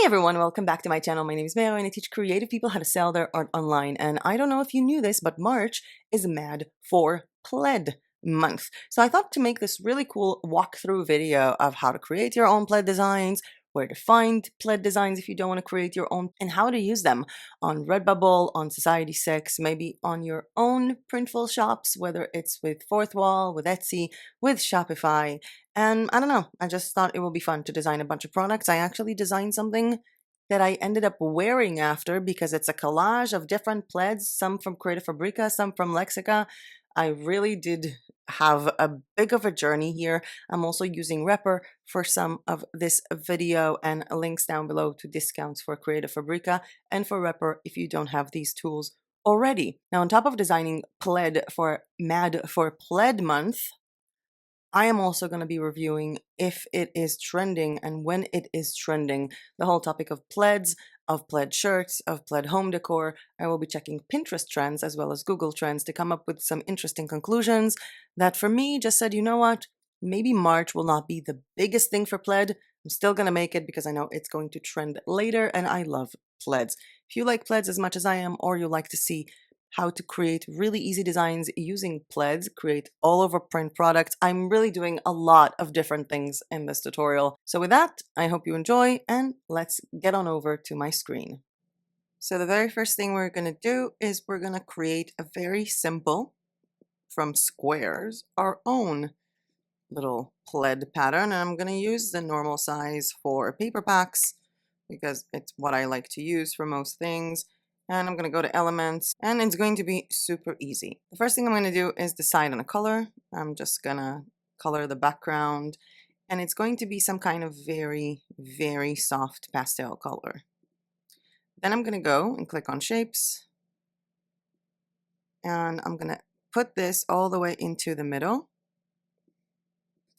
Hey everyone, welcome back to my channel. My name is Mayo and I teach creative people how to sell their art online. And I don't know if you knew this, but March is mad for Plaid Month. So I thought to make this really cool walkthrough video of how to create your own plaid designs, where to find plaid designs if you don't want to create your own, and how to use them on RedBubble, on Society6, maybe on your own printful shops, whether it's with Fourthwall, with Etsy, with Shopify. And I don't know, I just thought it would be fun to design a bunch of products. I actually designed something that I ended up wearing after because it's a collage of different plaids, some from Creative Fabrica, some from Lexica. I really did have a big of a journey here. I'm also using Repper for some of this video, and links down below to discounts for Creative Fabrica and for Repper if you don't have these tools already. Now, on top of designing plaid for Plaid Month, I am also going to be reviewing if it is trending and when it is trending. The whole topic of plaids, of plaid shirts, of plaid home decor. I will be checking Pinterest trends as well as Google trends to come up with some interesting conclusions that for me just said, you know what, maybe March will not be the biggest thing for plaid. I'm still going to make it because I know it's going to trend later and I love plaids. If you like plaids as much as I am, or you like to see how to create really easy designs using plaids, create all over print products. I'm really doing a lot of different things in this tutorial. So with that, I hope you enjoy, and let's get on over to my screen. So the very first thing we're going to do is we're going to create a very simple, from squares, our own little plaid pattern. And I'm going to use the normal size for paper packs because it's what I like to use for most things. And I'm going to go to elements, and it's going to be super easy. The first thing I'm going to do is decide on a color. I'm just going to color the background, and it's going to be some kind of very, very soft pastel color. Then I'm going to go and click on shapes, and I'm going to put this all the way into the middle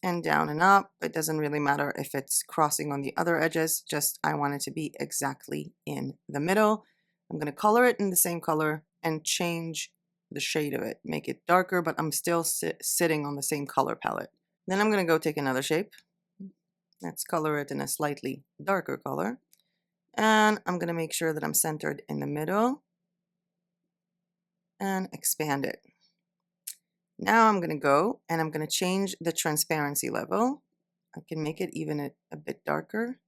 and down and up. It doesn't really matter if it's crossing on the other edges, just I want it to be exactly in the middle. I'm going to color it in the same color and change the shade of it, make it darker, but I'm still sitting on the same color palette. Then I'm going to go take another shape. Let's color it in a slightly darker color. And I'm going to make sure that I'm centered in the middle and expand it. Now I'm going to go and I'm going to change the transparency level. I can make it even a bit darker.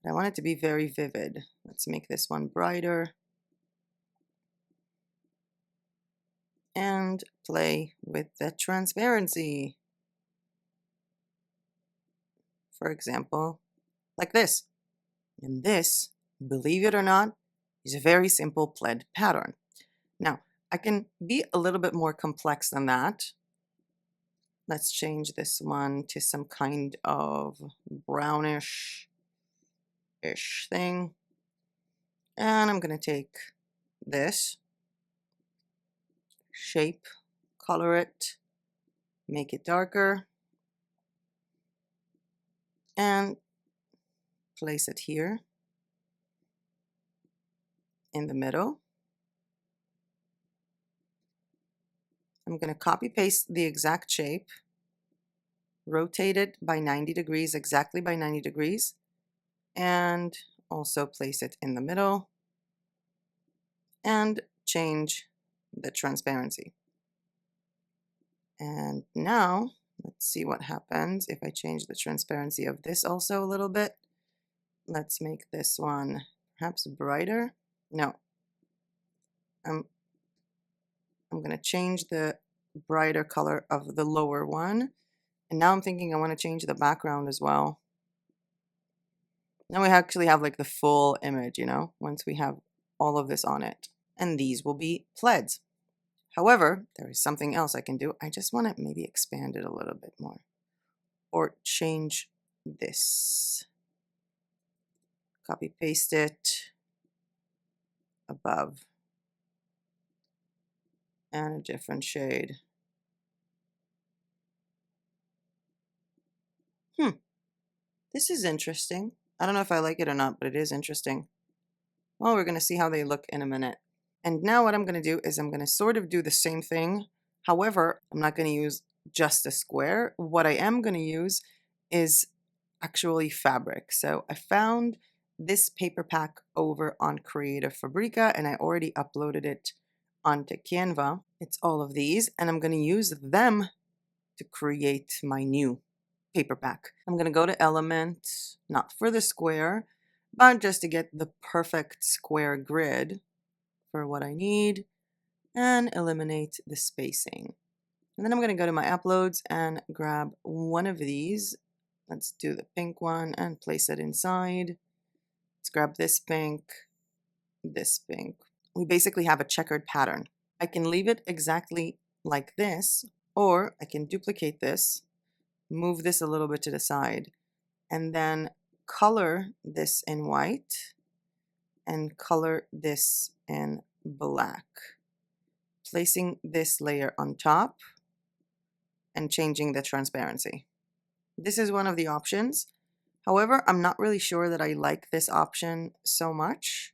I want it to be very vivid. Let's make this one brighter. And play with the transparency. For example, like this. And this, believe it or not, is a very simple plaid pattern. Now, I can be a little bit more complex than that. Let's change this one to some kind of brownish-ish thing. And I'm going to take this shape, color it, make it darker, and place it here in the middle. I'm going to copy paste the exact shape, rotate it by 90 degrees, exactly by 90 degrees, and also place it in the middle and change the transparency. And now let's see what happens if I change the transparency of this also a little bit. Let's make this one perhaps brighter. No, I'm going to change the brighter color of the lower one. And now I'm thinking I want to change the background as well. Now we actually have like the full image, you know, once we have all of this on it. And these will be plaids. However, there is something else I can do. I just want to maybe expand it a little bit more. Or change this. Copy paste it above. And a different shade. This is interesting. I don't know if I like it or not, but it is interesting. Well, we're going to see how they look in a minute. And now what I'm going to do is I'm going to sort of do the same thing. However, I'm not going to use just a square. What I am going to use is actually fabric. So I found this paper pack over on Creative Fabrica, and I already uploaded it onto Canva. It's all of these, and I'm going to use them to create my new paper pack. I'm going to go to Element, not for the square, but just to get the perfect square grid for what I need, and eliminate the spacing. And then I'm going to go to my uploads and grab one of these. Let's do the pink one and place it inside. Let's grab this pink, this pink. We basically have a checkered pattern. I can leave it exactly like this, or I can duplicate this, move this a little bit to the side, and then color this in white and color this in black. Placing this layer on top and changing the transparency. This is one of the options. However, I'm not really sure that I like this option so much.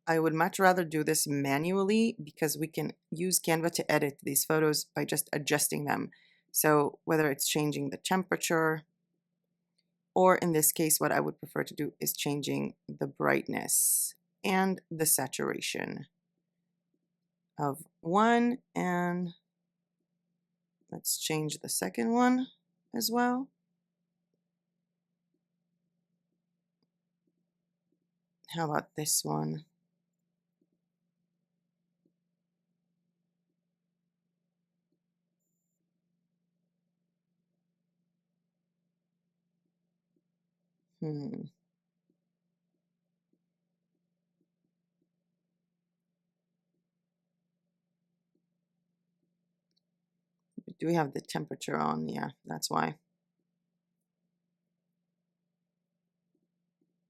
I would much rather do this manually because we can use Canva to edit these photos by just adjusting them. So whether it's changing the temperature, or in this case, what I would prefer to do is changing the brightness and the saturation of one, and let's change the second one as well. How about this one? Do we have the temperature on? Yeah, that's why.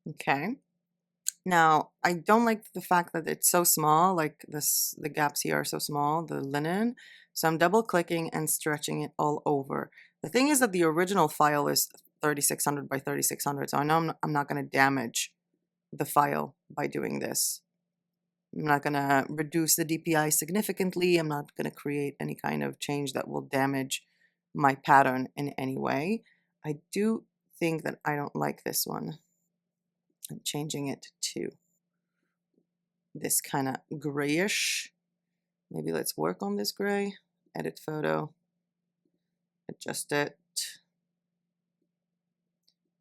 Okay. Now, I don't like the fact that it's so small, like this, the gaps here are so small, the linen. So I'm double clicking and stretching it all over. The thing is that the original file is 3600 by 3600, so I know I'm not going to damage the file by doing this. I'm not going to reduce the DPI significantly. I'm not going to create any kind of change that will damage my pattern in any way. I do think that I don't like this one. I'm changing it to this kind of grayish. Maybe let's work on this gray. Edit photo. Adjust it.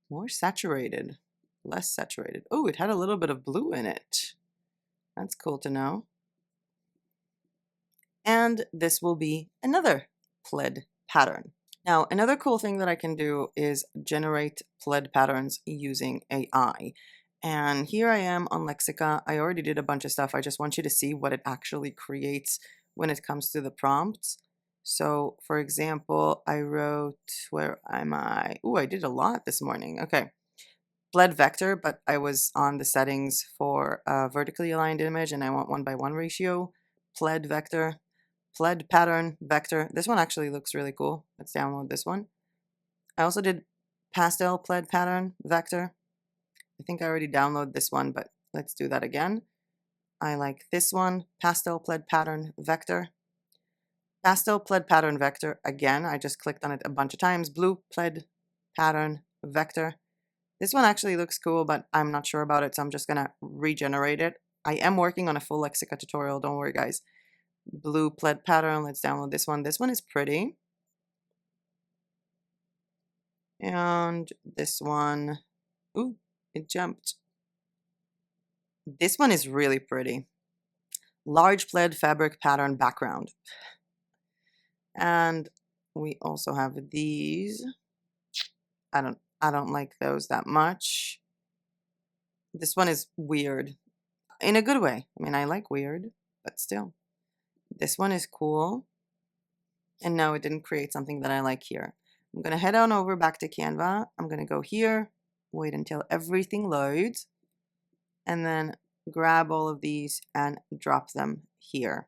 More saturated. Less saturated. Oh, it had a little bit of blue in it. That's cool to know. And this will be another plead pattern. Now, another cool thing that I can do is generate plead patterns using AI. And here I am on Lexica. I already did a bunch of stuff. I just want you to see what it actually creates when it comes to the prompts. So, for example, I wrote, where am I? Ooh, I did a lot this morning. Okay. Plead vector, but I was on the settings for a vertically aligned image and I want 1:1 ratio. Plead vector. Plead pattern vector. This one actually looks really cool. Let's download this one. I also did pastel plead pattern vector. I think I already downloaded this one, but let's do that again. I like this one, pastel plead pattern vector. Pastel plead pattern vector, again, I just clicked on it a bunch of times. Blue plead pattern vector. This one actually looks cool, but I'm not sure about it, so I'm just gonna regenerate it. I am working on a full Lexica tutorial, don't worry guys. Blue plead pattern, let's download this one. This one is pretty. And this one, ooh, it jumped. This one is really pretty. Large plaid fabric pattern background. And we also have these. I don't like those that much. This one is weird. In a good way. I mean, I like weird, but still. This one is cool. And no, it didn't create something that I like here. I'm going to head on over back to Canva. I'm going to go here, wait until everything loads, and then grab all of these and drop them here.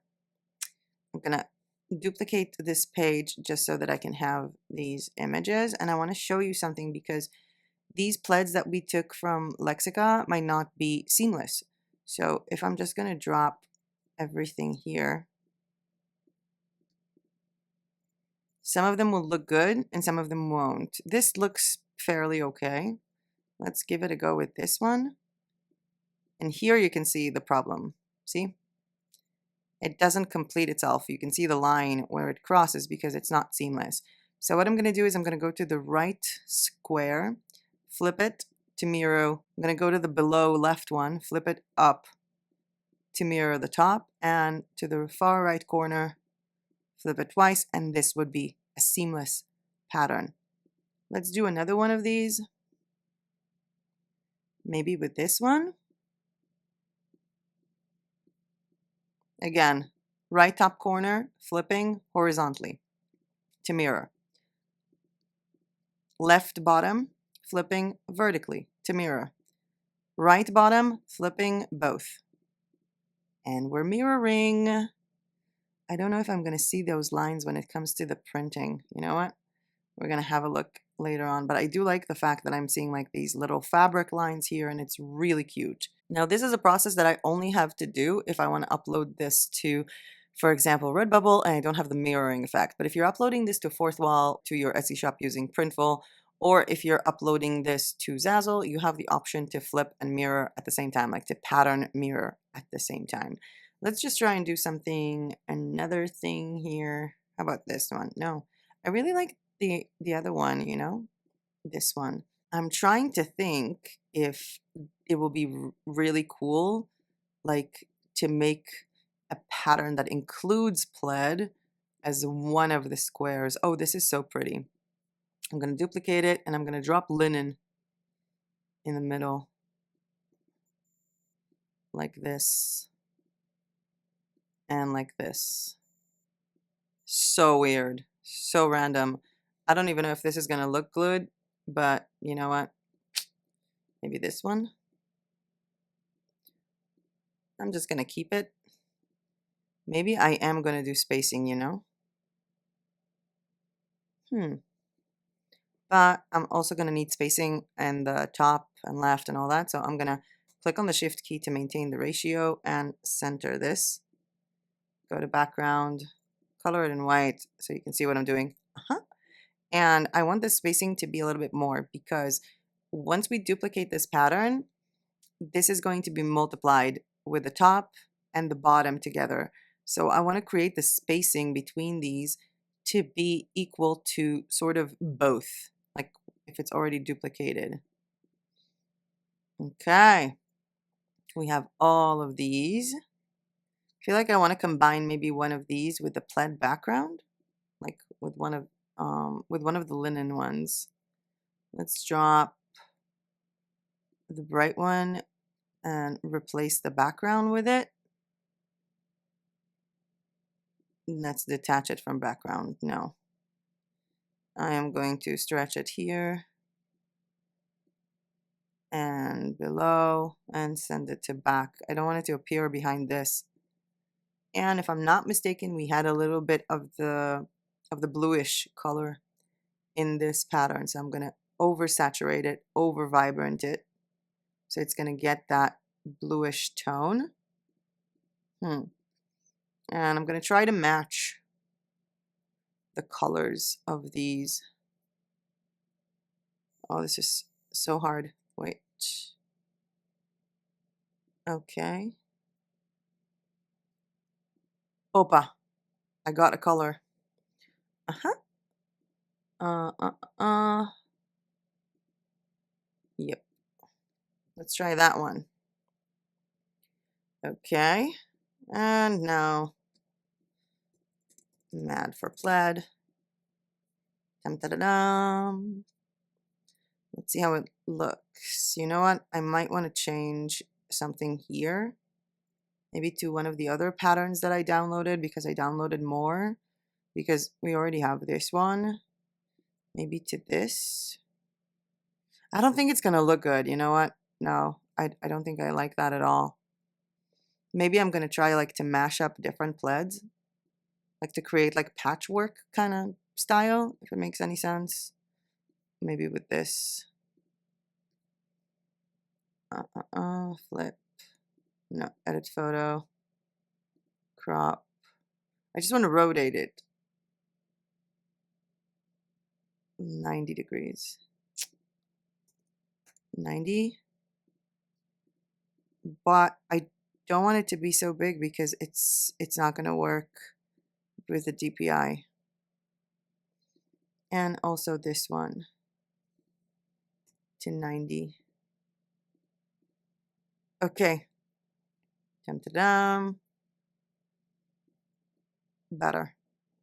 I'm going to duplicate this page just so that I can have these images. And I want to show you something because these plaids that we took from Lexica might not be seamless. So if I'm just going to drop everything here, some of them will look good and some of them won't. This looks fairly okay. Let's give it a go with this one. And here you can see the problem. See? It doesn't complete itself. You can see the line where it crosses because it's not seamless. So what I'm going to do is I'm going to go to the right square, flip it to mirror. I'm going to go to the below left one, flip it up to mirror the top, and to the far right corner, flip it twice, and this would be a seamless pattern. Let's do another one of these. Maybe with this one. Again, right top corner, flipping horizontally to mirror. Left bottom, flipping vertically to mirror. Right bottom, flipping both. And we're mirroring. I don't know if I'm going to see those lines when it comes to the printing. You know what? We're going to have a look later on. But I do like the fact that I'm seeing like these little fabric lines here, and it's really cute. Now, this is a process that I only have to do if I want to upload this to, for example, RedBubble, and I don't have the mirroring effect. But if you're uploading this to Fourthwall, to your Etsy shop using Printful, or if you're uploading this to Zazzle, you have the option to flip and mirror at the same time, like to pattern mirror at the same time. Let's just try and do another thing here. How about this one? No, I really like the other one, you know, this one. I'm trying to think if it will be really cool, like to make a pattern that includes plaid as one of the squares. Oh, this is so pretty. I'm going to duplicate it and I'm going to drop linen in the middle like this and like this. So weird, so random. I don't even know if this is going to look good, but you know what? Maybe this one. I'm just going to keep it. Maybe I am going to do spacing, you know? But I'm also going to need spacing in the top and left and all that. So I'm going to click on the shift key to maintain the ratio and center this. Go to background, color it in white so you can see what I'm doing. And I want the spacing to be a little bit more because once we duplicate this pattern, this is going to be multiplied with the top and the bottom together. So I want to create the spacing between these to be equal to sort of both, like if it's already duplicated. Okay, we have all of these. I feel like I want to combine maybe one of these with the plaid background, like with one of the linen ones. Let's drop the bright one and replace the background with it. Let's detach it from background. No. I am going to stretch it here and below and send it to back. I don't want it to appear behind this. And if I'm not mistaken, we had a little bit of the bluish color in this pattern. So I'm going to oversaturate it, over vibrant it. So it's going to get that bluish tone. And I'm going to try to match the colors of these. Oh, this is so hard. Wait. Okay. Opa. I got a color. Yep. Let's try that one. Okay. And now, mad for plaid. Dum-da-da-dum. Let's see how it looks. You know what? I might want to change something here. Maybe to one of the other patterns that I downloaded because I downloaded more. Because we already have this one. Maybe to this. I don't think it's going to look good. You know what? No, I don't think I like that at all. Maybe I'm going to try like to mash up different plaids. Like to create like patchwork kind of style, if it makes any sense. Maybe with this. Flip. No, edit photo. Crop. I just want to rotate it 90 degrees. 90. But I don't want it to be so big because it's not going to work with the DPI. And also this one to 90. Okay. Dum-da-dum. Better.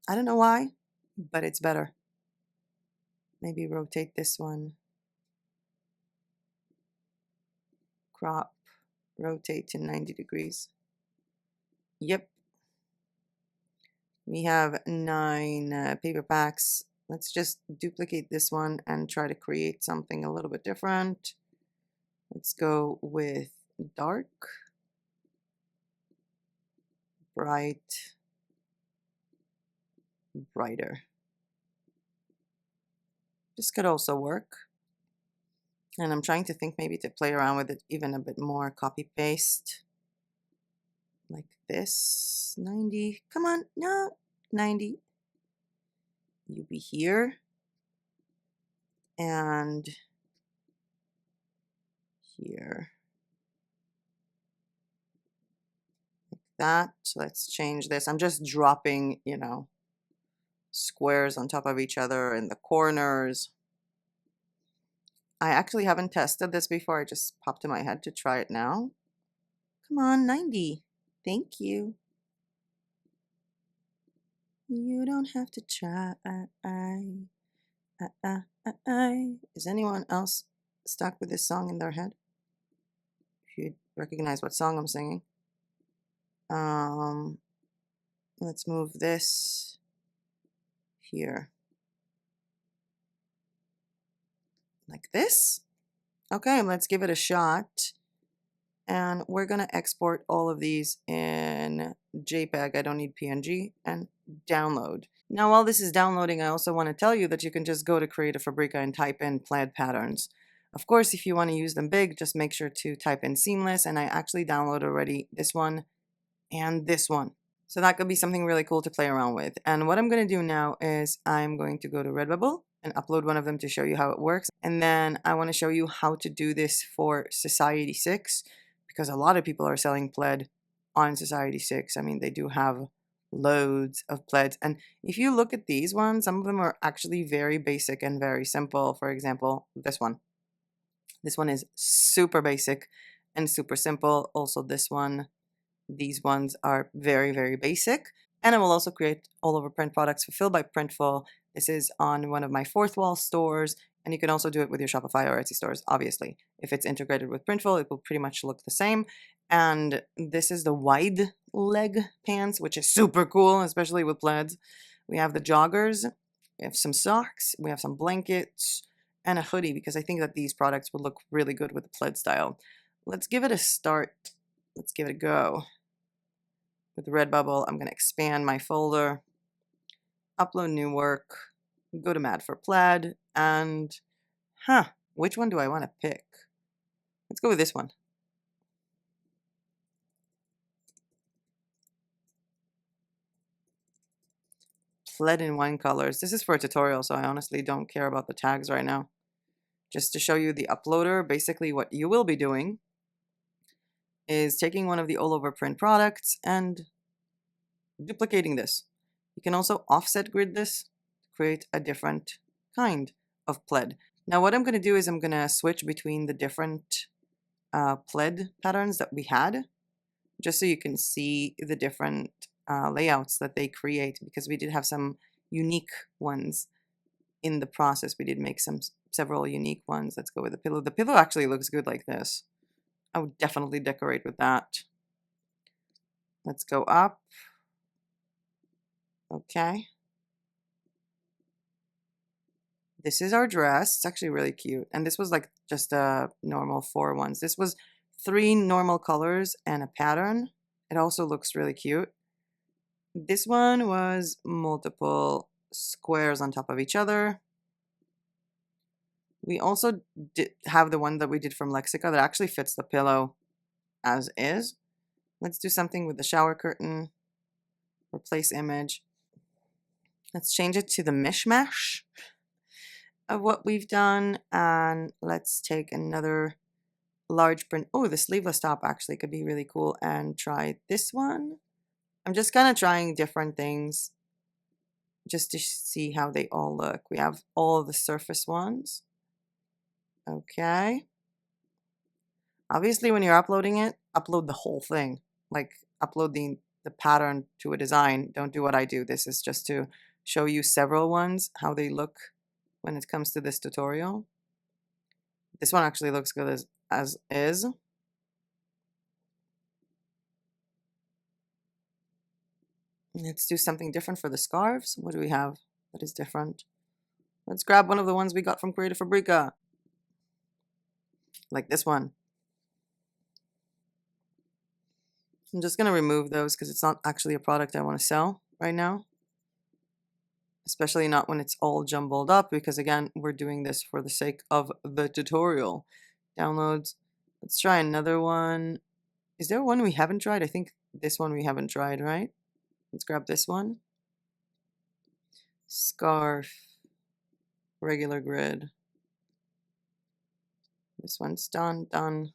I don't know why, but it's better. Maybe rotate this one. Crop. Rotate to 90 degrees. Yep. We have 9 paper packs. Let's just duplicate this one and try to create something a little bit different. Let's go with dark, bright, brighter. This could also work. And I'm trying to think maybe to play around with it even a bit more. Copy paste. Like this. 90. Come on. No. 90. You be here. And here. Like that. So let's change this. I'm just dropping, you know, squares on top of each other in the corners. I actually haven't tested this before. I just popped in my head to try it now. Come on, 90. Thank you. You don't have to try. Is anyone else stuck with this song in their head? If you recognize what song I'm singing. Let's move this here. Like this. Okay, let's give it a shot. And we're going to export all of these in JPEG. I don't need PNG. And download. Now, while this is downloading, I also want to tell you that you can just go to Creative Fabrica and type in plaid patterns. Of course, if you want to use them big, just make sure to type in seamless. And I actually downloaded already this one and this one. So that could be something really cool to play around with. And what I'm going to do now is I'm going to go to RedBubble and upload one of them to show you how it works. And then I want to show you how to do this for Society 6, because a lot of people are selling plaid on Society 6. I mean, they do have loads of plaids. And if you look at these ones, some of them are actually very basic and very simple. For example, this one. This one is super basic and super simple. Also this one. These ones are very, very basic. And I will also create all over print products fulfilled by Printful. This is on one of my Fourthwall stores. And you can also do it with your Shopify or Etsy stores, obviously. If it's integrated with Printful, it will pretty much look the same. And this is the wide leg pants, which is super cool, especially with plaids. We have the joggers, we have some socks, we have some blankets, and a hoodie, because I think that these products would look really good with the plaid style. Let's give it a start. Let's give it a go. With RedBubble, I'm going to expand my folder, upload new work, go to Mad for Plaid, and, which one do I want to pick? Let's go with this one. Plaid in wine colors. This is for a tutorial, so I honestly don't care about the tags right now. Just to show you the uploader, basically what you will be doing is taking one of the all over print products and duplicating this. You can also offset grid this to create a different kind of plaid. Now what I'm going to do is I'm going to switch between the different plaid patterns that we had, just so you can see the different layouts that they create, because we did have some unique ones in the process. We did make several unique ones. Let's go with the pillow. The pillow actually looks good like this. I would definitely decorate with that. Let's go up. Okay. This is our dress. It's actually really cute. And this was like just a normal 4 ones. This was 3 normal colors and a pattern. It also looks really cute. This one was multiple squares on top of each other. We also did have the one that we did from Lexica that actually fits the pillow as is. Let's do something with the shower curtain. Replace image. Let's change it to the mishmash. of what we've done, and let's take another large print. Oh, the sleeveless top actually could be really cool, and try this one. I'm just kind of trying different things just to see how they all look. We have all the surface ones. Okay. Obviously, when you're uploading it, upload the whole thing. Like, upload the pattern to a design. Don't do what I do. This is just to show you several ones, how they look when it comes to this tutorial. This one actually looks good as is. Let's do something different for the scarves. What do we have that is different? Let's grab one of the ones we got from Creative Fabrica. Like this one. I'm just going to remove those because it's not actually a product I want to sell right now. Especially not when it's all jumbled up, because again, we're doing this for the sake of the tutorial. Downloads. Let's try another one. Is there one we haven't tried? I think this one we haven't tried, right? Let's grab this one. Scarf. Regular grid. This one's done. Yep.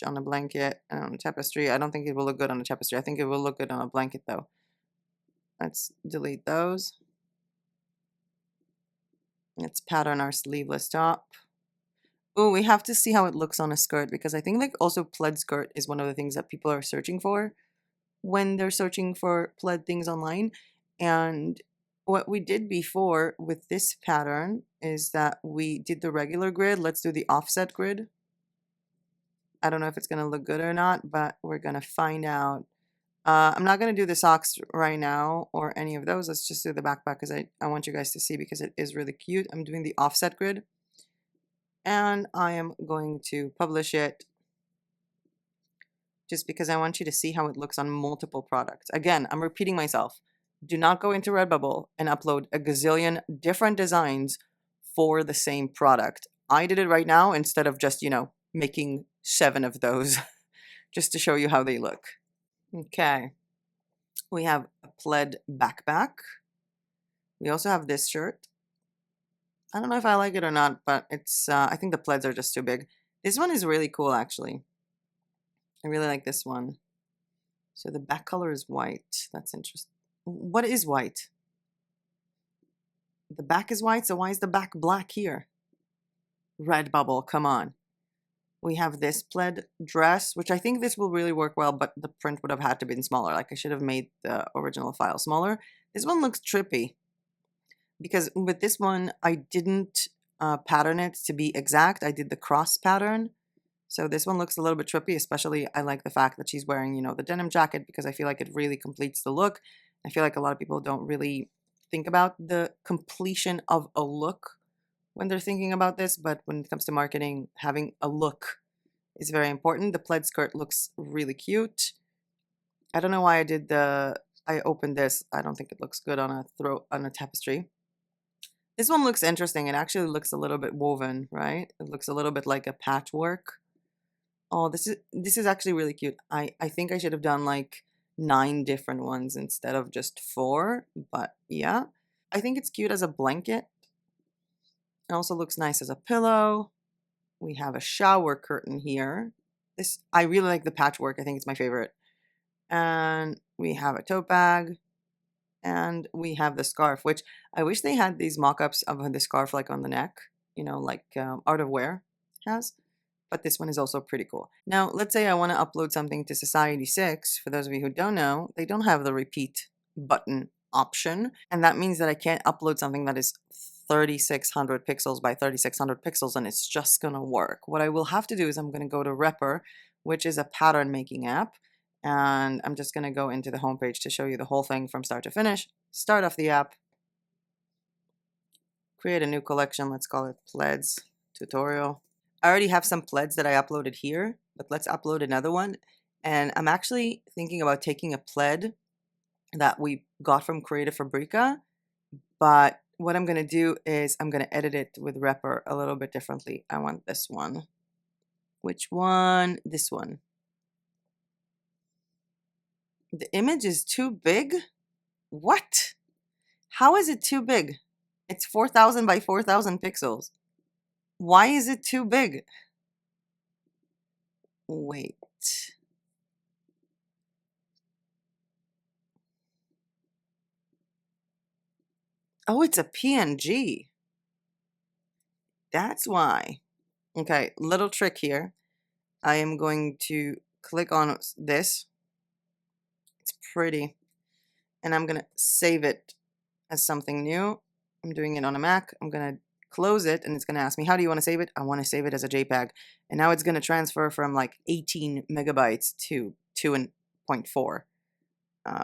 On a blanket and on a tapestry. I don't think it will look good on a tapestry. I think it will look good on a blanket though. Let's delete those. Let's pattern our sleeveless top. Oh, we have to see how it looks on a skirt, because I think like also plaid skirt is one of the things that people are searching for when they're searching for plaid things online. And what we did before with this pattern is that we did the regular grid. Let's do the offset grid. I don't know if it's going to look good or not, but we're going to find out. I'm not going to do the socks right now or any of those. Let's just do the backpack because I want you guys to see, because it is really cute. I'm doing the offset grid, and I am going to publish it just because I want you to see how it looks on multiple products. Again, I'm repeating myself. Do not go into RedBubble and upload a gazillion different designs for the same product. I did it right now instead of just, making 7 of those just to show you how they look. Okay. We have a plaid backpack. We also have this shirt. I don't know if I like it or not, but it's, I think the plaids are just too big. This one is really cool, actually. I really like this one. So the back color is white. That's interesting. What is white? The back is white, so why is the back black here? RedBubble, come on. We have this plaid dress, which I think this will really work well, but the print would have had to been smaller. Like, I should have made the original file smaller. This one looks trippy, because with this one, I didn't pattern it to be exact. I did the cross pattern. So this one looks a little bit trippy, especially I like the fact that she's wearing, the denim jacket, because I feel like it really completes the look. I feel like a lot of people don't really think about the completion of a look when they're thinking about this, but when it comes to marketing, having a look is very important. The plaid skirt looks really cute. I don't know why I opened this. I don't think it looks good on a tapestry. This one looks interesting. It actually looks a little bit woven, right? It looks a little bit like a patchwork. Oh, this is actually really cute. I think I should have done like 9 different ones instead of just 4, but yeah. I think it's cute as a blanket. It also looks nice as a pillow. We have a shower curtain here. I really like the patchwork. I think it's my favorite. And we have a tote bag. And we have the scarf, which I wish they had these mock-ups of the scarf like on the neck, like Art of Wear has. But this one is also pretty cool. Now, let's say I want to upload something to Society 6. For those of you who don't know, they don't have the repeat button option. And that means that I can't upload something that is 3600 pixels by 3600 pixels and it's just going to work. What I will have to do is I'm going to go to Repper, which is a pattern making app. And I'm just going to go into the homepage to show you the whole thing from start to finish. Start off the app. Create a new collection. Let's call it Plaids Tutorial. I already have some plaids that I uploaded here, but let's upload another one. And I'm actually thinking about taking a plaid that we got from Creative Fabrica, but what I'm going to do is I'm going to edit it with Repper a little bit differently. I want this one. Which one? This one. The image is too big. What? How is it too big? It's 4,000 by 4,000 pixels. Why is it too big? Wait. Oh, it's a PNG. That's why. Okay, little trick here. I am going to click on this. It's pretty. And I'm going to save it as something new. I'm doing it on a Mac. I'm going to close it and it's going to ask me, how do you want to save it? I want to save it as a JPEG. And now it's going to transfer from like 18 megabytes to 2.4,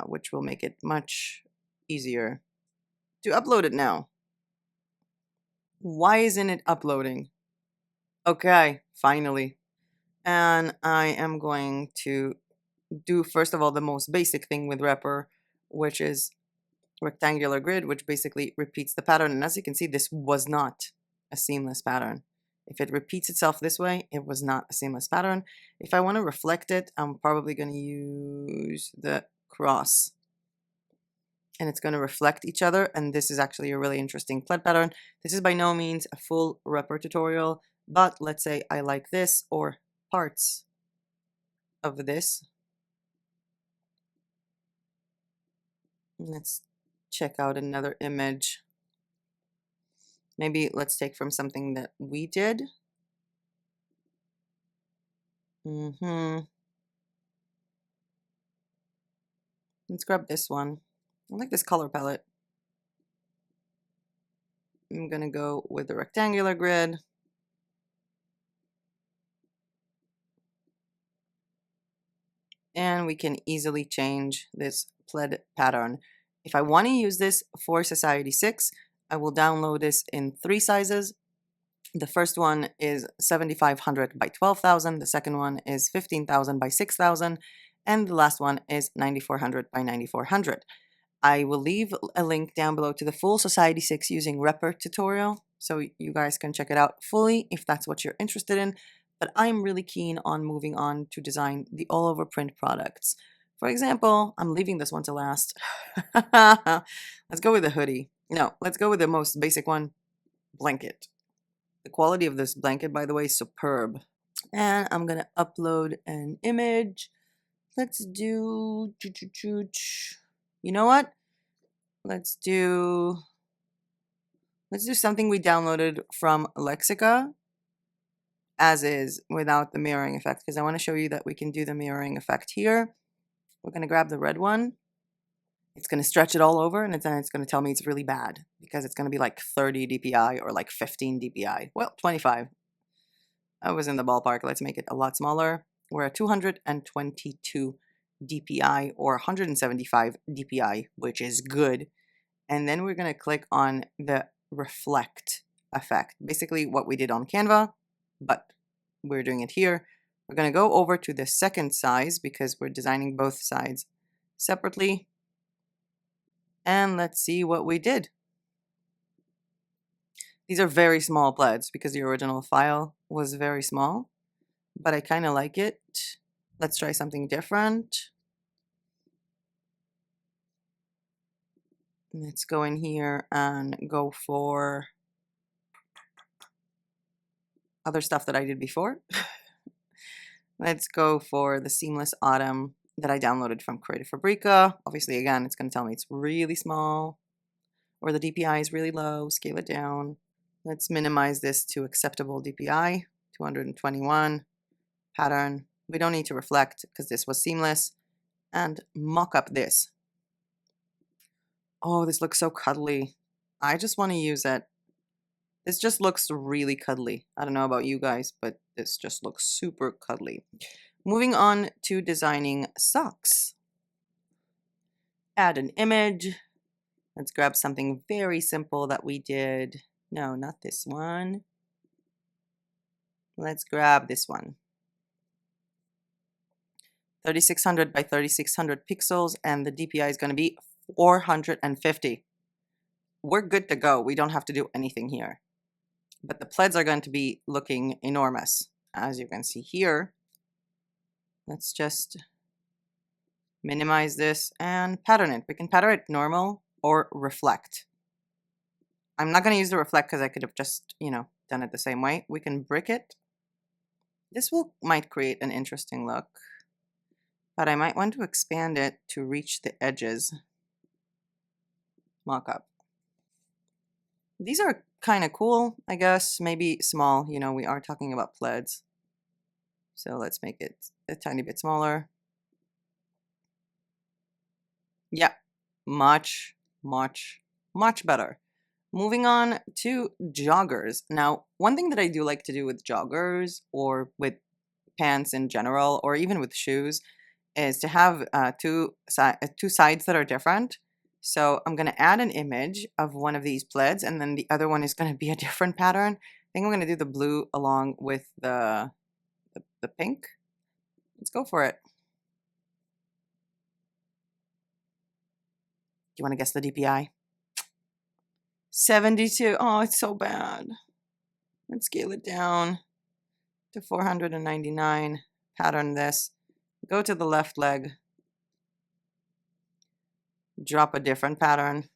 which will make it much easier to upload it now. Why isn't it uploading? Okay, finally. And I am going to do, first of all, the most basic thing with Repr, which is rectangular grid, which basically repeats the pattern. And as you can see, this was not a seamless pattern. If it repeats itself this way, it was not a seamless pattern. If I want to reflect it, I'm probably going to use the cross. And it's going to reflect each other. And this is actually a really interesting plead pattern. This is by no means a full Repr tutorial, but let's say I like this or parts of this. Let's check out another image. Maybe let's take from something that we did. Let's grab this one. I like this color palette. I'm gonna go with the rectangular grid. And we can easily change this plead pattern. If I want to use this for Society 6, I will download this in 3 sizes. The first one is 7500 by 12,000, the second one is 15,000 by 6,000, and the last one is 9400 by 9400. I will leave a link down below to the full Society 6 using Repr tutorial, so you guys can check it out fully if that's what you're interested in. But I'm really keen on moving on to design the all-over print products. For example, I'm leaving this one to last. Let's go with the hoodie. No, let's go with the most basic one, blanket. The quality of this blanket, by the way, is superb. And I'm gonna upload an image. Let's do, you know what? Let's do something we downloaded from Lexica as is without the mirroring effect, because I want to show you that we can do the mirroring effect here. We're going to grab the red one. It's going to stretch it all over, and then it's going to tell me it's really bad because it's going to be like 30 dpi or like 15 dpi. Well, 25. I was in the ballpark. Let's make it a lot smaller. We're at 222 dpi or 175 dpi, which is good. And then we're going to click on the reflect effect. Basically what we did on Canva, but we're doing it here. We're going to go over to the second size because we're designing both sides separately. And let's see what we did. These are very small plaids because the original file was very small, but I kind of like it. Let's try something different. Let's go in here and go for other stuff that I did before. Let's go for the Seamless Autumn that I downloaded from Creative Fabrica. Obviously, again, it's going to tell me it's really small or the DPI is really low. Scale it down. Let's minimize this to acceptable DPI, 221. Pattern. We don't need to reflect because this was seamless. And mock up this. Oh, this looks so cuddly. I just want to use it. This just looks really cuddly. I don't know about you guys, but this just looks super cuddly. Moving on to designing socks. Add an image. Let's grab something very simple that we did. No, not this one. Let's grab this one. 3600 by 3600 pixels, and the DPI is going to be 450. We're good to go. We don't have to do anything here. But the plaids are going to be looking enormous, as you can see here. Let's just minimize this and pattern it. We can pattern it normal or reflect. I'm not going to use the reflect because I could have just, done it the same way. We can brick it. This might create an interesting look, but I might want to expand it to reach the edges. Mock-up. These are kind of cool, I guess. Maybe small, we are talking about plaids. So let's make it a tiny bit smaller. Yeah, much, much, much better. Moving on to joggers. Now, one thing that I do like to do with joggers or with pants in general, or even with shoes, is to have two sides that are different. So I'm going to add an image of one of these plaids, and then the other one is going to be a different pattern. I think I'm going to do the blue along with the pink. Let's go for it. Do you want to guess the DPI? 72. Oh, it's so bad. Let's scale it down to 499. Pattern this. Go to the left leg. Drop a different pattern.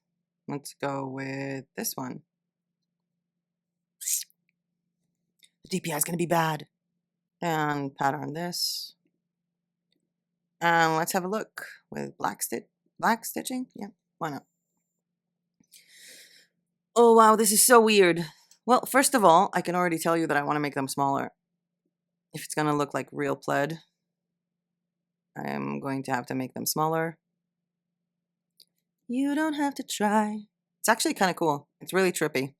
Let's go with this one. The DPI is going to be bad. And pattern this. And let's have a look with black stitching. Yeah, why not? Oh, wow, this is so weird. Well, first of all, I can already tell you that I want to make them smaller. If it's going to look like real plaid, I am going to have to make them smaller. You don't have to try. It's actually kind of cool. It's really trippy.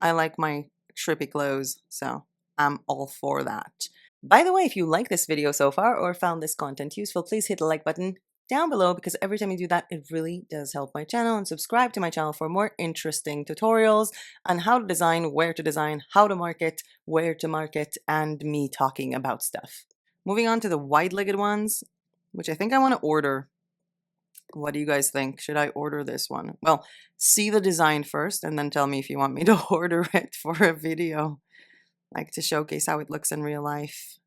I like my trippy clothes, so I'm all for that. By the way, if you like this video so far or found this content useful, please hit the like button down below, because every time you do that, it really does help my channel, and subscribe to my channel for more interesting tutorials on how to design, where to design, how to market, where to market, and me talking about stuff. Moving on to the wide-legged ones, which I think I want to order. What do you guys think? Should I order this one? Well, see the design first and then tell me if you want me to order it for a video, like to showcase how it looks in real life.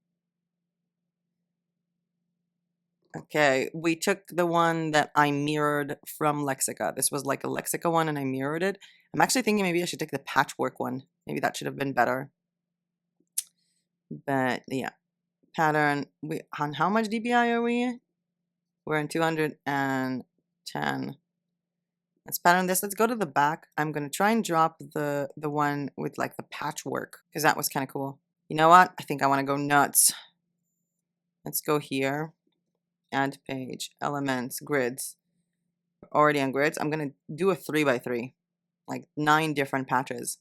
Okay, we took the one that I mirrored from Lexica. This was like a Lexica one and I mirrored it. I'm actually thinking maybe I should take the patchwork one. Maybe that should have been better. But yeah, pattern. On how much DPI are we? We're in 210. Let's pattern this. Let's go to the back. I'm going to try and drop the one with like the patchwork, because that was kind of cool. You know what? I think I want to go nuts. Let's go here. Add page, elements, grids. Already on grids. I'm going to do a 3x3, like 9 different patches.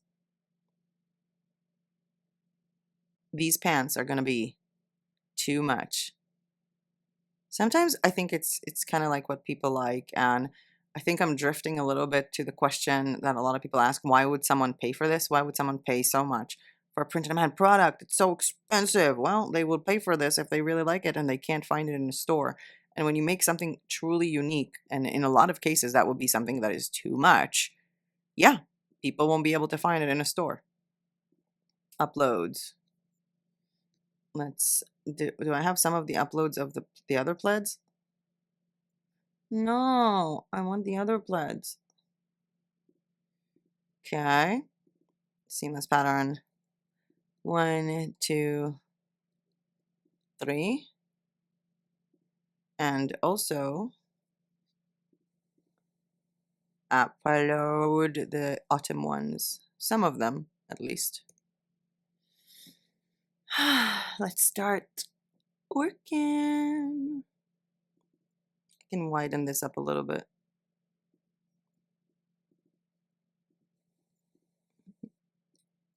These pants are going to be too much. Sometimes I think it's kind of like what people like, and I think I'm drifting a little bit to the question that a lot of people ask: why would someone pay for this? Why would someone pay so much for a print-on-demand product? It's so expensive. Well, they will pay for this if they really like it and they can't find it in a store. And when you make something truly unique, and in a lot of cases that would be something that is too much, yeah, people won't be able to find it in a store. Uploads. Let's do I have some of the uploads of the other plaids? No, I want the other plaids. Okay. Seamless pattern. 1, 2, 3. And also upload the autumn ones. Some of them, at least. Let's start working. I can widen this up a little bit.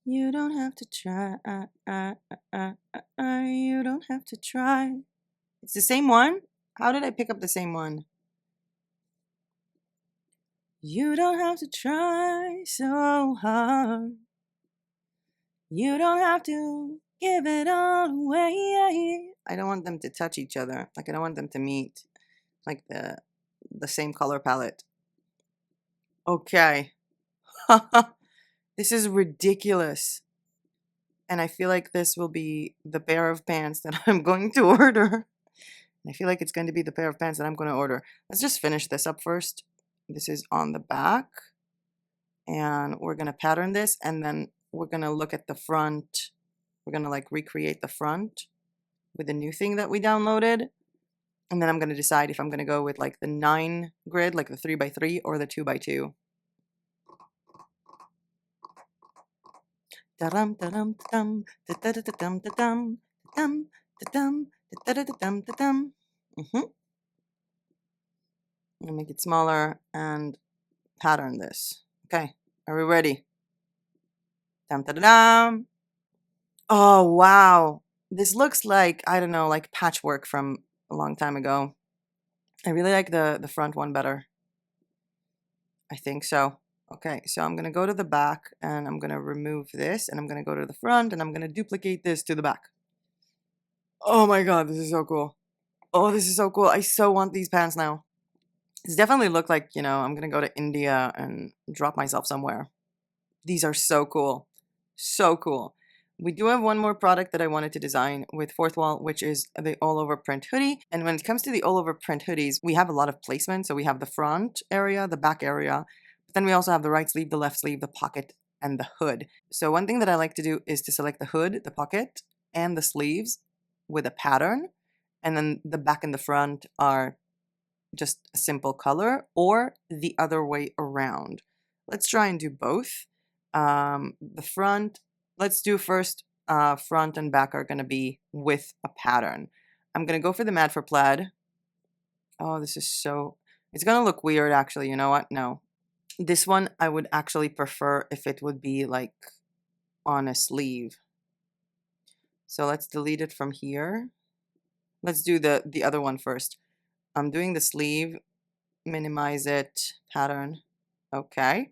You don't have to try. You don't have to try. It's the same one? How did I pick up the same one? You don't have to try so hard. You don't have to give it all away. I don't want them to touch each other. Like, I don't want them to meet. Like the same color palette. Okay. This is ridiculous. And I feel like this will be the pair of pants that I'm going to order. I feel like it's going to be the pair of pants that I'm going to order. Let's just finish this up first. This is on the back. And we're going to pattern this, and then we're going to look at the front. We're going to like recreate the front with the new thing that we downloaded. And then I'm going to decide if I'm going to go with like the 9 grid, like the 3x3, or the 2x2. Da-dum, da-dum, da-dum, da-da-da-dum, da-dum, da-dum, da-dum, da-da-da-dum, da-dum. I'll make it smaller and pattern this. Okay, are we ready? Dum, da-da-dum. Oh, wow. This looks like, I don't know, like patchwork from a long time ago. I really like the front one better. I think so. Okay, so I'm going to go to the back, and I'm going to remove this, and I'm going to go to the front, and I'm going to duplicate this to the back. Oh my god, this is so cool. Oh, this is so cool. I so want these pants now. These definitely look like, you know, I'm going to go to India and drop myself somewhere. These are so cool. So cool. We do have one more product that I wanted to design with Fourthwall, which is the all-over print hoodie. And when it comes to the all-over print hoodies, we have a lot of placement. So we have the front area, the back area, but then we also have the right sleeve, the left sleeve, the pocket, and the hood. So one thing that I like to do is to select the hood, the pocket, and the sleeves with a pattern. And then the back and the front are just a simple color, or the other way around. Let's try and do both. The front, let's do first, front and back are going to be with a pattern. I'm going to go for the Mad for Plaid. Oh, this is so, it's going to look weird actually. You know what? No. This one I would actually prefer if it would be like on a sleeve. So let's delete it from here. Let's do the other one first. I'm doing the sleeve, minimize it, pattern. Okay.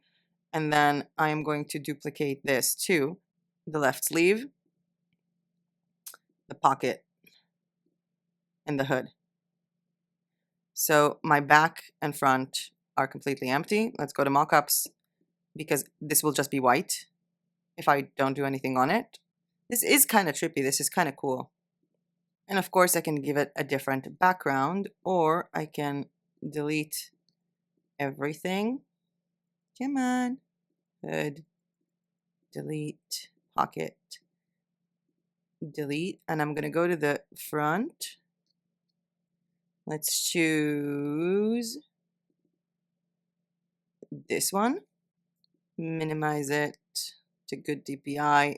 And then I am going to duplicate this to the left sleeve, the pocket, and the hood. So my back and front are completely empty. Let's go to mockups, because this will just be white if I don't do anything on it. This is kind of trippy. This is kind of cool. And of course I can give it a different background, or I can delete everything. Come on. Hood, delete, pocket, delete, and I'm going to go to the front. Let's choose this one, minimize it to good DPI,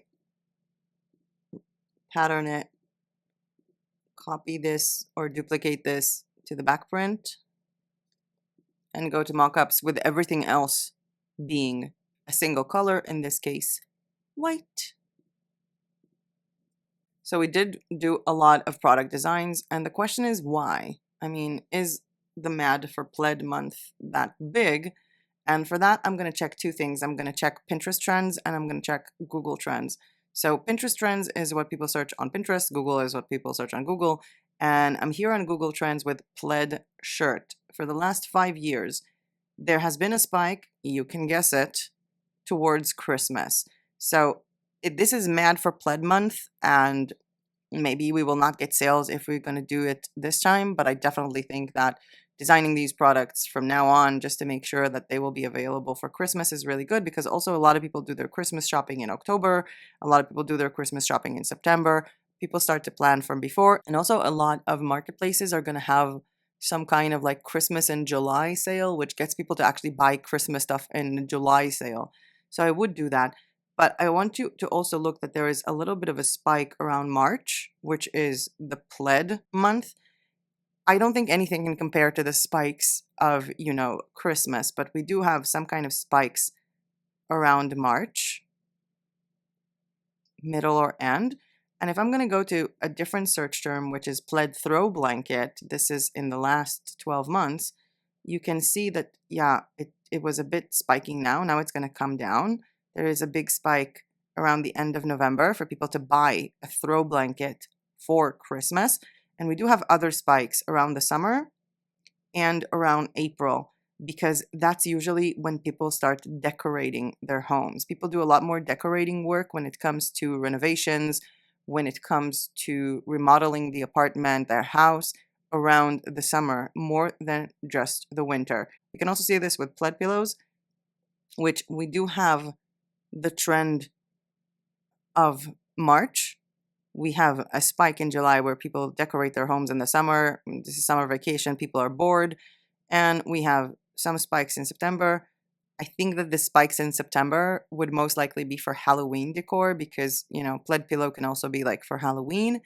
pattern it, copy this or duplicate this to the back print, and go to mockups with everything else being a single color, in this case, white. So we did do a lot of product designs, and the question is why? I mean, is the Mad for Plaid Month that big? And for that, I'm going to check two things. I'm going to check Pinterest trends, and I'm going to check Google trends. So Pinterest trends is what people search on Pinterest. Google is what people search on Google. And I'm here on Google Trends with plaid shirt. For the last 5 years, there has been a spike, you can guess it, towards Christmas. So this is Mad for Plaid Month, and maybe we will not get sales if we're going to do it this time, but I definitely think that designing these products from now on just to make sure that they will be available for Christmas is really good, because also a lot of people do their Christmas shopping in October, a lot of people do their Christmas shopping in September. People start to plan from before, and also a lot of marketplaces are going to have some kind of like Christmas in July sale, which gets people to actually buy Christmas stuff in the July sale. So I would do that. But I want you to also look that there is a little bit of a spike around March, which is the Plaid month. I don't think anything can compare to the spikes of, you know, Christmas, but we do have some kind of spikes around March, middle or end. And if I'm going to go to a different search term, which is plaid throw blanket, this is in the last 12 months, you can see that, yeah, it was a bit spiking now. Now it's going to come down. There is a big spike around the end of November for people to buy a throw blanket for Christmas. And we do have other spikes around the summer and around April, because that's usually when people start decorating their homes. People do a lot more decorating work when it comes to renovations, when it comes to remodeling the apartment, their house, around the summer more than just the winter. You can also see this with plaid pillows, which we do have the trend of March. We have a spike in July where people decorate their homes in the summer. This is summer vacation, people are bored. And we have some spikes in September. I think that the spikes in September would most likely be for Halloween decor because, you know, plaid pillow can also be like for Halloween.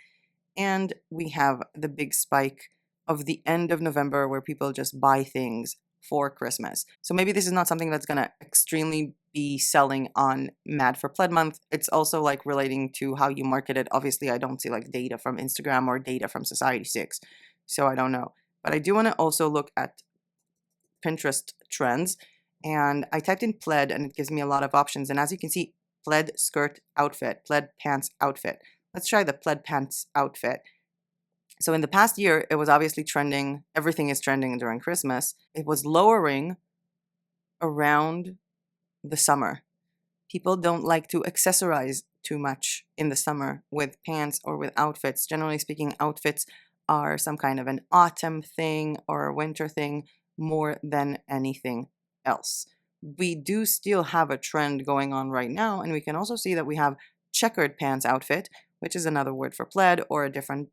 And we have the big spike of the end of November where people just buy things for Christmas. So maybe this is not something that's going to extremely be selling on Mad for Plaid Month. It's also like relating to how you market it. Obviously, I don't see like data from Instagram or data from Society6, so I don't know. But I do want to also look at Pinterest trends, and I typed in plaid and it gives me a lot of options. And as you can see, plaid skirt outfit, plaid pants outfit. Let's try the plaid pants outfit. So in the past year, it was obviously trending. Everything is trending during Christmas. It was lowering around the summer. People don't like to accessorize too much in the summer with pants or with outfits. Generally speaking, outfits are some kind of an autumn thing or a winter thing more than anything else. We do still have a trend going on right now, and we can also see that we have checkered pants outfit, which is another word for plaid or a different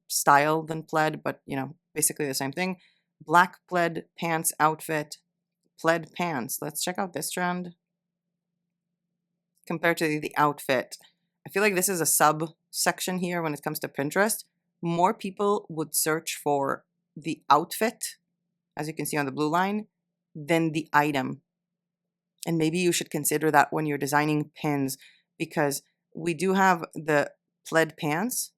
style than plaid, but you know, basically the same thing. Black plaid pants outfit, plaid pants. Let's check out this trend compared to the outfit. I feel like this is a subsection here when it comes to Pinterest. More people would search for the outfit, as you can see on the blue line, than the item. And maybe you should consider that when you're designing pins, because we do have the plaid pants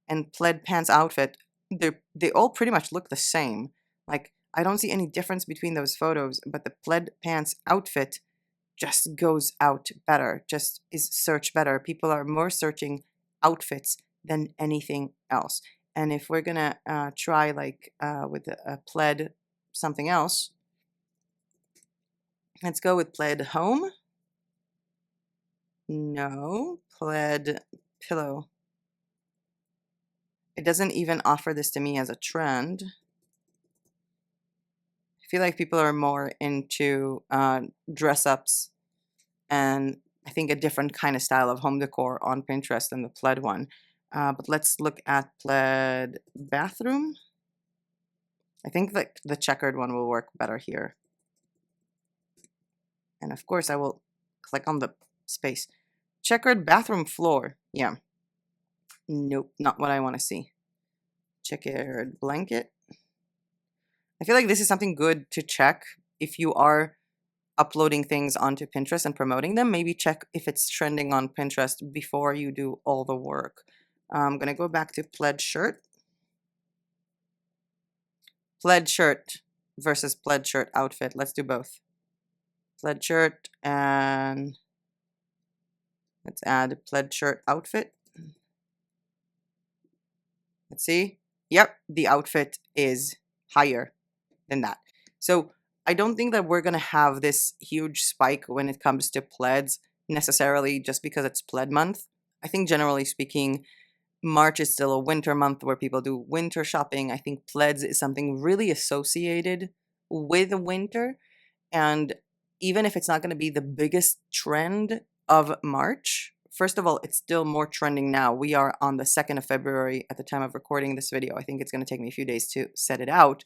and plaid pants outfit. They all pretty much look the same. Like, I don't see any difference between those photos, but the plaid pants outfit just goes out better, just is search better. People are more searching outfits than anything else. And if we're gonna try like with a plaid something else, let's go with plaid home. No, plaid pillow. It doesn't even offer this to me as a trend. I feel like people are more into dress ups and I think a different kind of style of home decor on Pinterest than the plaid one. But let's look at plaid bathroom. I think that the checkered one will work better here. And of course, I will click on the space. Checkered bathroom floor. Yeah. Nope, not what I want to see. Checkered blanket. I feel like this is something good to check if you are uploading things onto Pinterest and promoting them. Maybe check if it's trending on Pinterest before you do all the work. I'm going to go back to plaid shirt. Plaid shirt versus plaid shirt outfit. Let's do both. Plaid shirt and let's add plaid shirt outfit. Let's see. Yep, the outfit is higher than that. So I don't think that we're going to have this huge spike when it comes to plaids necessarily just because it's plaid month. I think generally speaking, March is still a winter month where people do winter shopping. I think plaids is something really associated with winter. And even if it's not going to be the biggest trend of March, first of all, it's still more trending now. We are on the 2nd of February at the time of recording this video. I think it's going to take me a few days to set it out.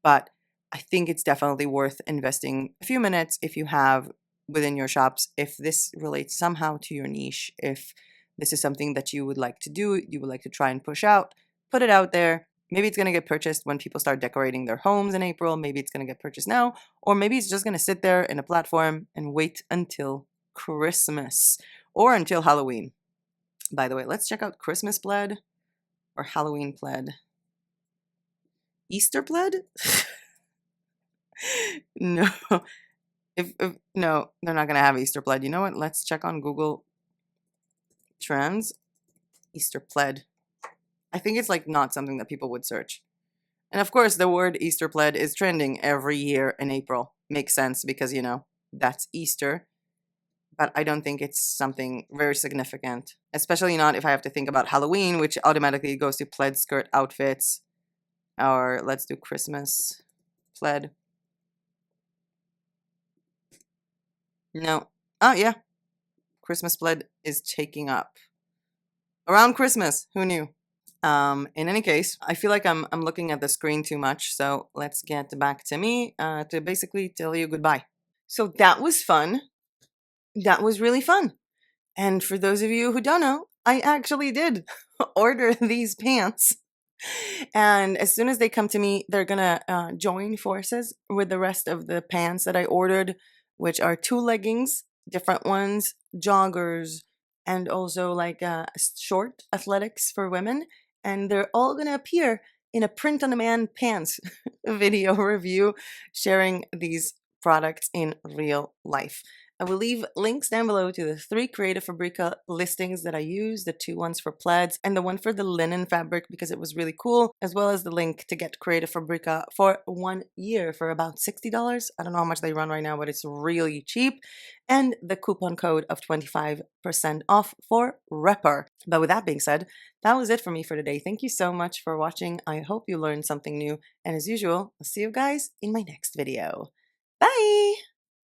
But I think it's definitely worth investing a few minutes if you have within your shops, if this relates somehow to your niche, if this is something that you would like to do, you would like to try and push out, put it out there. Maybe it's going to get purchased when people start decorating their homes in April. Maybe it's going to get purchased now, or maybe it's just going to sit there in a platform and wait until Christmas or until Halloween. By the way, let's check out Christmas plaid or Halloween plaid. Easter plaid? No. If no, they're not going to have Easter plaid. You know what? Let's check on Google Trends. Easter plaid. I think it's like not something that people would search. And of course, the word Easter plaid is trending every year in April. Makes sense because, you know, that's Easter. But I don't think it's something very significant, especially not if I have to think about Halloween, which automatically goes to plaid skirt outfits. Or let's do Christmas plaid. No. Oh, yeah. Christmas plaid is taking up. Around Christmas. Who knew? In any case, I feel like I'm looking at the screen too much, so let's get back to me to basically tell you goodbye. So that was fun. That was really fun. And for those of you who don't know, I actually did order these pants. And as soon as they come to me, they're gonna join forces with the rest of the pants that I ordered, which are 2 leggings, different ones, joggers, and also like short athletics for women. And they're all gonna appear in a print on demand pants video review, sharing these products in real life. I will leave links down below to the 3 Creative Fabrica listings that I use, the 2 ones for plaids and the one for the linen fabric because it was really cool, as well as the link to get Creative Fabrica for 1 year for about $60. I don't know how much they run right now, but it's really cheap. And the coupon code of 25% off for Repper. But with that being said, that was it for me for today. Thank you so much for watching. I hope you learned something new. And as usual, I'll see you guys in my next video. Bye!